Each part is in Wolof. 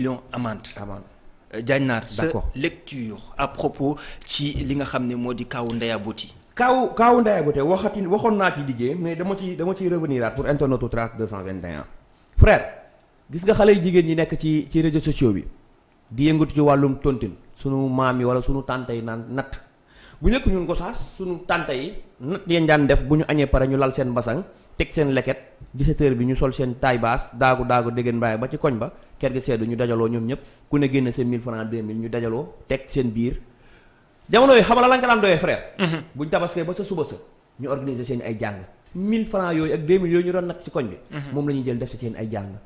millions amende. Diagne Nar sa lecture à propos ci li nga xam ne moo di kaawu Ndeya Bouty. kaawu Ndeya Bouty waxoon naa ci liggéey mais dama ciy revenir pour internetu Trace 221. frère gis nga xale yu jigéen ñi nekk ci réseaux sociaux bi di yëngatu ci wàllum tontine sunu maam yi wala sunu tante yi naan natt bu njëkk ñun Gossas sunu tante yi natt yeen daan def bu ñu añee pare ñu lal seen basang teg seen leket 17h bi ñu sol seen taille basse daagu dégg mbaay ba ci koñ ba kër gi seddu ñu dajaloo ñoom ñëpp ku ne génn seen 1000 francs 2000 ñu dajaloo teg seen biir jamono yooyu xamala lañ ko daan doyee frère. buñ tabaskee ba sa suba sa ñu organiser seen ay jàng 1000 francs yooyu ak 2000 yooyu ñu doon natt ci koñ bi. moom la ñuy jël def ci seen ay jàng.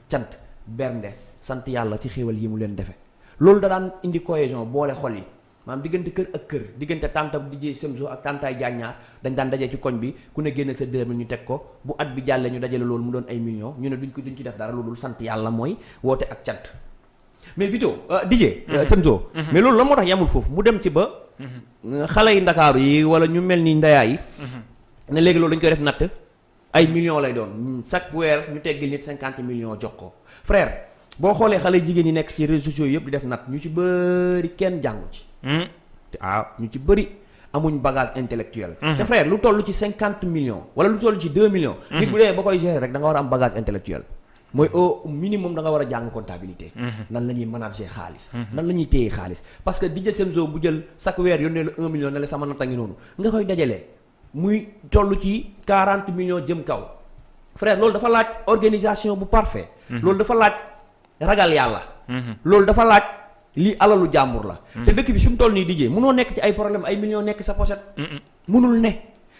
cant bernde sant yàlla ci xéewal yi mu leen defe loolu da daan indi cohésion boole xol yi maanaam diggante kër ak kër diggante tànta di Semzo ak tàntaay Diagne Nar dañ daan dajee ci koñ bi ku ne génne sa 2000 ñu teg ko bu at bi jàllee ñu dajale loolu mu doon ay millions ñu ne duñ ci def dara loolu sant yàlla mooy woote ak cant mais Vito DJ Semzo mais loolu la moo tax yamul foofu mu dem ci ba xale yi ndakaaru yi wala ñu mel ni ndeyaa yi ne léegi loolu dañ koy def natt ay millions lay doon chaque weer ñu teggil nit 50 millions jox ko frère boo xoolee xale jigéen ñi nekk ci réseaux sociaux yëpp di def natt ñu ci bëri kenn jàngu ci te ñu ci bëri amuñ bagage intellectuel te frère lu toll ci 50 millions wala lu toll ci 2 millions nit bu dee ba koy gérer rek da nga war a am bagage intellectuel mooy au minimum da nga war a jàng comptabilité nan la ñuy manager xaalis nan la ñuy téye xaalis parce que DJ Semzo bu jël chaque weer yónnee la 1 million ne la sama natt a ngi noonu nga koy dajalee muy toll ci 40 millions jëm kaw frère loolu dafa laaj organisation bu parfait loolu dafa laaj ragal yàlla loolu dafa laaj lii alalu jàmbur la te dëkk bi su mu toll nii DJ munoo nekk ci ay problème ay millions nekk sa pochette munul ne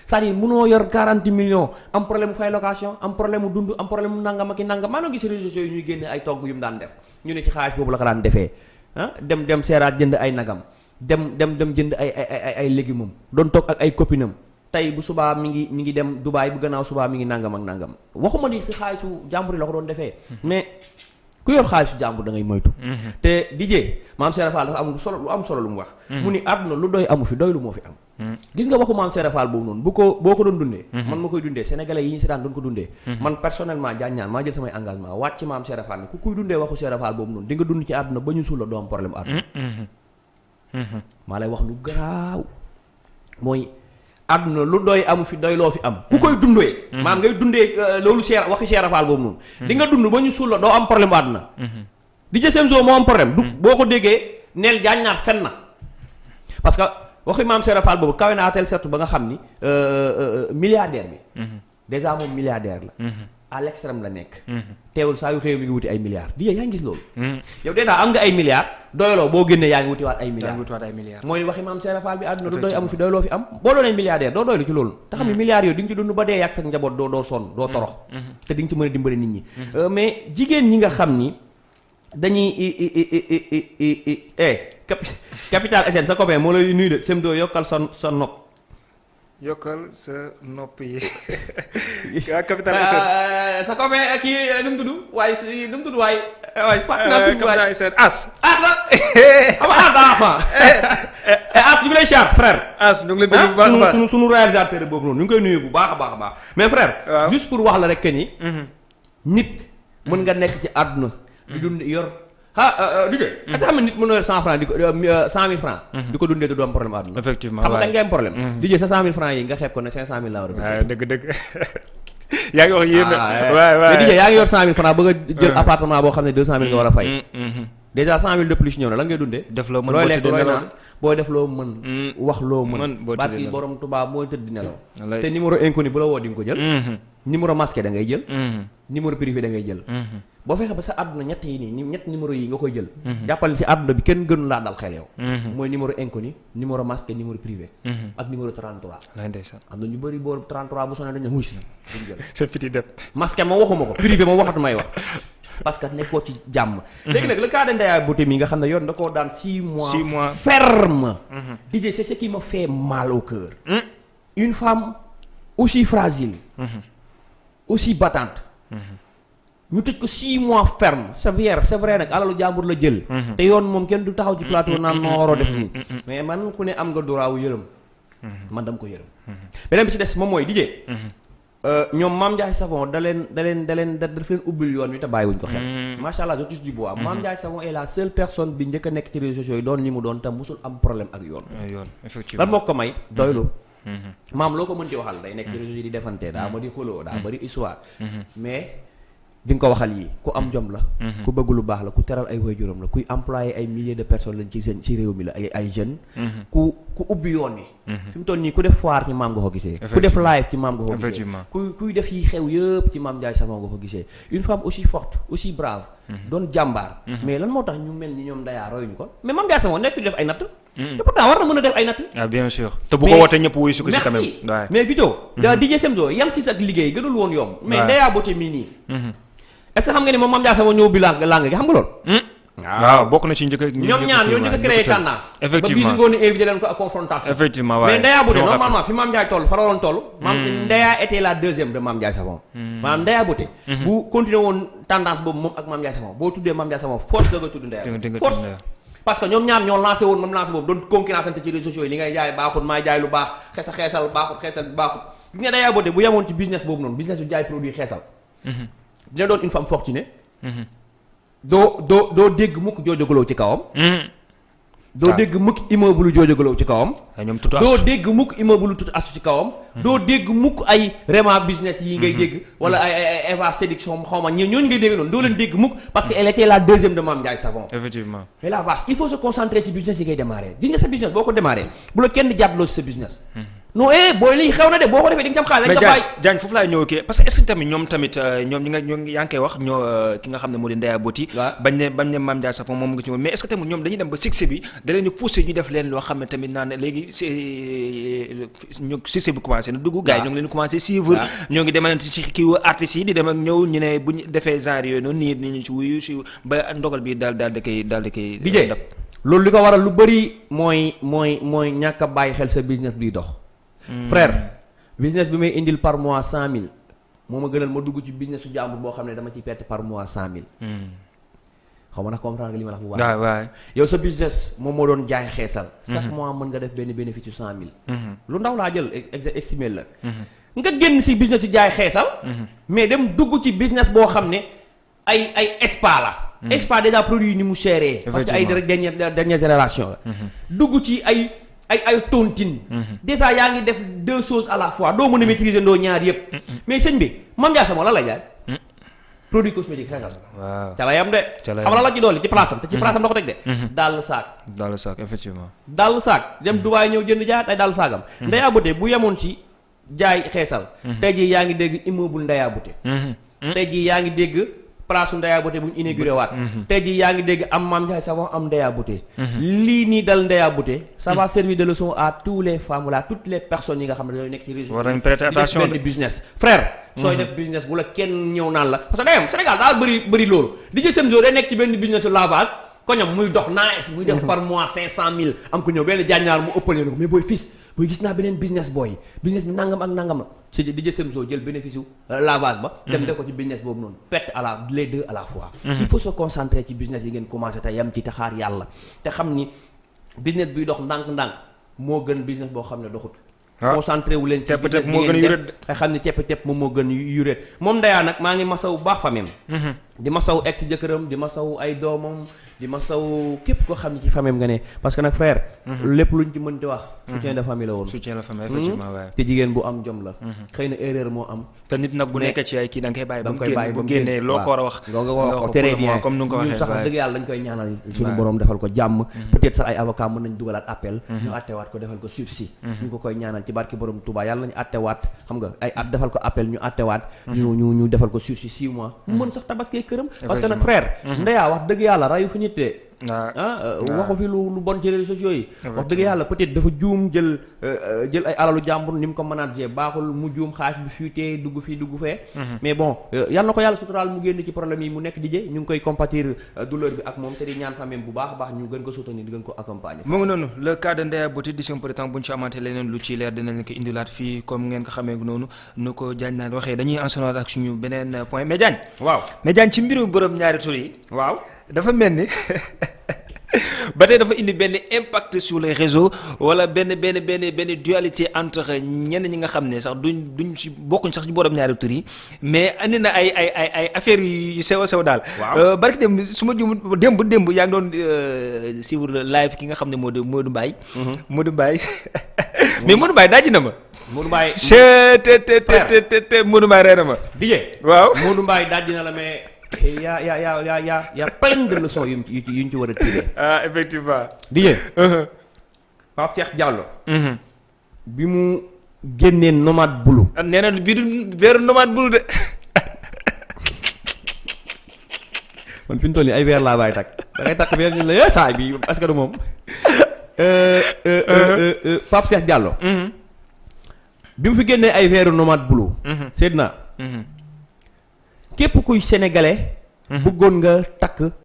c'est-à-dire munoo yor 40 millions am problème mu fay location am problème mu dund am problème mu nangam ak i nangam maa ngi gis réseaux sociaux yi ñuy génne ay togg yu mu daan def ñu ne ci xaalis boobu la ko daan defee dem seeraat jënd ay nagam dem jënd ay légumes doon toog ak ay copinam tey bu subaa mi ngi dem Dubaay bu gannaaw subaa mi ngi nangam ak nangam waxuma ni ci xaalisu jàmbur yi la ko doon defee mais ku yor xaalisu jàmbur da ngay moytu te DJ maam Serap Fall dafa am lu am solo lu mu wax mu ni àdduna lu doy amu fi doy lu moo fi am gis nga waxu maam Serap Fall boobu noonu boo ko doon dundee man ma koy dundee sénégalais yi ñu si daan doon ko dundee man personnellement Diagne Nar maa jël samay engagement wàcc ci maam Serap Fall ni ku kuy dundee waxu Serap Fall boobu noonu di nga dund ci àdduna ba ñu suul la doo am problème àdduna maa lay wax lu garaaw mooy àdduna lu doy amu fi doy loo fi am ku koy dundee maam ngay dundee loolu waxi Serap Fall boobu noonu di nga dund ba ñu suul la doo am problème àdduna DJ Semzo moo am problème du boo ko déggee neel Diagne Nar fen na parce que waxi maam Serap Fall boobu kawe na tel surtout ba nga xam ni milliardaire bi déjà moom milliardaire la à l'extrême la nekk teewul saa yu xëy mi ngi wuti ay milliards di yaa ngi gis loolu yow déjà am nga ay milliards doyloo boo génnee yaa ngi wuti waat ay milliards mooy waxi maam Serap Fall bi àdduna du doy amu fi doyloo fi am boo doonee milliardaire doo doylu ci loolu te xam ne milliards yooyu di nga ci dund ba dee yàgg sa njaboot doo sonn doo torox te di nga ci mën a dimbali nit ñi mais jigéen ñi nga xam ni dañuy Capital SN sa copain moo lay nuyu de Semzo yokkal sa nopp yokkal sa nopp yi Capital SN sa copain kii nu mu tudd waaye nu mu tudd waaye Capital SN as la xam nga as daa fa as ñu ngi lay char frère as ñu ngi lay bëgg bu baax a baax sunu réalisateur boobu noonu ñu ngi koy nuyu bu baax a baax a baax mais frère juste pour wax la rek que ni nit mën nga nekk ci àdduna di dund yor di de est-ce que xam ne nit mën na yor 100 francs di ko 100 000 francs di ko dundee du am problème àdduna effectivement xam nga kañ ngay am problème di jël sa 100 000 francs yi nga xeeb ko ne 500 000 la war a dëgg yaa ngi wax yéen mais di jël yaa ngi yor 100 000 francs bëgg a jël appartement boo xam ne 200 000 nga war a fay déjà 100 000 de plus ñëw na lan ngay dundee def loo mën looy lekk looy naan booy def loo mën wax loo mën baat yi borom tubaab mooy tëdd di nelaw te numéro inconnu bu la woo di nga ko jël numéro masqué da ngay jël numéro privé da ngay jël boo fexe ba sa àdduna ñett yi nii ñett numéro yi nga koy jël jàppal ci àdduna bi kenn gënu laa dal xel yow mooy numéro inconnu numéro masqué numéro privé ak numéro 33 am na ñu bëri booru 33 bu sonné dañu wuy si duñ jël sa fiti dem masqué ma waxuma ko privé ma waxatu may wax parce que nekkoo ci jàmm léegi nag le cas de Ndeya Bouty mi nga xam ne yoon da koo daan 6 mois ferme DJ c'est ce qui me fait mal au cœur une femme aussi fragile aussi battante ñu tëj ko 6 mois ferme c'est vrai nag alalu jàmbur la jël te yoon moom kenn du taxaw ci plateau naan noo waroo def nii mais man ku ne am nga doraawu yërëm man dama ko yërëm beneen bi ci des moom mooy DJ ñoom Mame Ndiaye Savon daf leen ubbil yoon wi te bàyyiwuñ ko xel. macha allah je touche du bois. Mame Ndiaye Savon est la seule personne bi njëkk a nekk ci réseaux sociaux yi doon li mu doon te musul am problème ak yoon. effectivement lan moo ko may doylu. maam loo ko mën ci waxal day nekk ci réseaux yi di defante daa bari xuloo daa bari histoire. mais di nga ko waxal yi ku am jom la. ku bëgg lu baax la ku teral ay waajuram la kuy employé ay milliers de personnes lañ ci réew mi la ay jeunes. ku ubbi yoon wi. fi mu toll nii ku def foire ci maam nga ko gisee. ku def live ci maam nga ko gisee. kuy def yi xew yëpp ci Mame Ndiaye Savon nga ko gisee. une femme aussi forte aussi brave. doon jàmbaar. mais lan moo tax ñu mel ni ñoom Ndaya royuñu ko mais Mame Ndiaye Savon nekk def ay natt. te pourtant war na mën a def ay natt. ah bien sûr te bu ko wootee ñëpp wuyu si ko si quand même. merci mais Vito. DJ Semzo yam si ak liggéey gënul woon yomb. mais Ndaya Beauté mii nii. est-ce que xam nga ni moom Mame Ndiaye Savon ñëw bi lang gi xam nga lool. waaw bokk na ci njëkk ñoom ñaar ñoo njëkk a créé tendance. effectivement ba bii di invité leen ko ak confrontation. effectivement waaye mais Ndaya Beauté normalement fi Mame Ndiaye toll fa la woon toll. Ndaya était la deuxième de Mame Ndiaye Savon. maanaam Ndaya Beauté. bu continué woon tendance boobu moom ak Mame Ndiaye Savon boo tuddee Mame Ndiaye Savon force da nga tudd Ndaya force parce que ñoom ñaar ñoo lancé woon moom lancé boobu doon concurrence ci réseaux sociaux yi li ngay jaay baaxut maay jaay lu baax xeesal baaxut gis nga Ndaya Beauté bu yemoon ci business boobu noonu business yu jaay produit xeesal dina doon une femme fortunée. doo dégg mukk joojogaloo ci kawam. doo dégg mukk immeuble joojogaloo ci kawam. doo dégg mukk immeuble tout asu ci kawam. doo dégg mukk ay Rema business yi ngay dégg. wala ay Eva séduction xaw ma ñooñu ngay dégg noonu doo leen dégg mukk parce que elle était la deuxième de Mame Ndiaye Savon. effectivement mais la vache il faut se concentrer ci business yi ngay démarrer gis nga sa business boo ko démarrer bu la kenn jàppaloo ci sa business. non booy lii xew na de boo ko defee di nga am xaalis. mais Diagne foofu laay ñëw kii parce que est-ce que tamit ñoom ñi nga yaa ngi koy wax ki nga xam ne moo di Ndaya Beauté. bañ ne Mame Ndiaye Savon moom nga ci woon mais est-ce que tamit ñoom dañuy dem ba succès bi da leen di pousser ñu def leen loo xam ne tamit naan léegi succès bi commencé na dugg. gars yi ñoo ngi leen commencé suivre. ñoo ngi demalante ci kii artistes yi di dem ak ñëw ñu ne bu ñu defee genre yooyu noonu nii ñu ci wuyu si ba ndogal bi daal di koy dab. loolu li ko waral lu bëri mooy ñàkk a bàyyi xel sa business biy dox. frère business bi may indil par mois 100 000 moo ma gënal ma dugg ci business su jàmbur boo xam ne dama ciy perte par mois 100 000. xaw ma nag comprendre nga li ma la wax bu baax. waaw yow sa business moom moo doon jaay xeesal. chaque mois mën nga def benn bénéfice su 100 000. lu ndaw laa jël estimé la. nga génn si business su jaay xeesal. mais dem dugg ci business boo xam ne ay spa la. spa déjà produit yi ni mu chéré. parce que ay dernière génération la. dugg ci ay tontine. déjà yaa ngi def deux choses à la fois doo mën a maîtriser ndoo ñaar yëpp. mais sëñ bi Mame Ndiaye Savon lan la jaay. produit cosmétique xeesal. waaw ca la yam de. xam nga la ci dolli ci place am te ci place am da ko teg de. dàll saak effectivement. dàll saak dem Dubaay ñëw jënd jaay ay dàll saakam. Ndaya Beauté bu yemoon ci jaay xeesal. tey jii yaa ngi dégg immeuble Ndaya Beauté. tey jii yaa ngi dégg place su Ndaya Beauté bu ñu inauguré waat. tey jii yaa ngi dégg am Mame Ndiaye Savon am Ndaya Beauté. lii nii dal Ndaya Beauté. ça va servir de leçon à tous les femmes là toutes les personnes yi nga xam ne dañoo nekk ci réseau. war nañ prêter attention di def benn business. frère. sooy def business bu la kenn ñëw naan la parce que day am Sénégal daal bëri loolu DJ Semzo day nekk ci benn business su lavage koñam muy dox nice muy def par mois 500 000 am ko ñëw benn jàññaar mu ëppal ko mais booy fils booy gis naa beneen business booy business bi nangam ak nangam la ci DJ Semzo jël bénéfice yu lavage ba. dem def ko ci business boobu noonu perte les deux à la fois. il faut se concentrer ci business yi ngeen commencé te yam ci te xaar yàlla te xam ni business buy dox ndànk-ndànk moo gën business boo xam ne doxut. concentré wu leen ci tepp moo gën a yuret nga xam ne tepp moom moo gën yuret moom Ndaya nag maa ngi masawu baax famem di masawu ex jëkkëram di masawu ay doomam di masawu képp koo xam ne ci famem nga ne parce que nag frère lépp luñ ci mën di wax soutien de famille la woon soutien de famille effectivement waaye te jigéen bu am jom la xëy na erreur moo am te nit nag bu nekkee ci ay kii da nga koy bàyyi ba mu génnee loo ko war a wax nga wax ko très bien comme nu nga ko waxee sax dëgg yàlla dañ koy ñaanal suñu borom defal ko jàmm peut-être sax ay avocat mën nañ dugalaat appel ñu attewaat ko defal ko sursis ñu ko koy ñaanal ci barki borom Touba yàlla nañu attewaat xam nga ay at defal ko appel ñu attewaat ñu defal ko sursis 6 mois mu mën sax tabaskee këram parce que nag frère Ndaya wax dëgg yàlla rayu fu nit de waxu fi lu bon ci réseaux sociaux yi wax dëgg yàlla peut-être dafa juum jël ay alalu jàmbur ni mu ko manager baaxul mu juum xaalis bi fuité dugg fii dugg fee mais bon yal na ko yàlla suturaal mu génn ci problème yi mu nekk DJ ñu ngi koy compatir douleur bi ak moom te di ñaan famille bu baax a baax ñu gën ko soutenir di gën ko accompagner. mu ngi noonu le cas de Ndaya Beauté d'ici un peu de temps bu ñu ci amante leneen lu ci leer dinañ leen ko indilaat fii comme ngeen ko xamee noonu nu ko Diagne naan waxee dañuy enchaîner ak suñu beneen point mais Diagne. waaw mais Diagne ci mbiru borom ñaari tur yi. waaw dafa mel ni ba tey dafa indi benn impact sur les réseaux wala benn dualité entre ñenn ñi nga xam ne sax duñ ci bokkuñ sax ci borom ñaari tur yi mais andi na ay affaires yu sew a sew daal. waaw barki dem su ma jum démb yaa ngi doon suivre live ki nga xam ne Modou Mbaye. Modou Mbaye mais Modou Mbaye daaji na ma. Modou Mbaye. te Modou Mbaye rey na ma. DJ. waaw Modou Mbaye daaji na la mais. y a plein de leçons yuñ ci war a tirer. ah effectivement. DJ. Pape Cheikh Diallo. bi mu génnee nomade bulu. nee na bii du weeru nomade bulu de. man fi mu toll nii ay weer laa bàyyi takk da ngay takk weer ñu la saay bi est-ce que du moom. Pape Cheikh Diallo. bi mu fi génnee ay weeru nomade bulu. Seydina. képp kuy sénégalais. bëggoon nga takk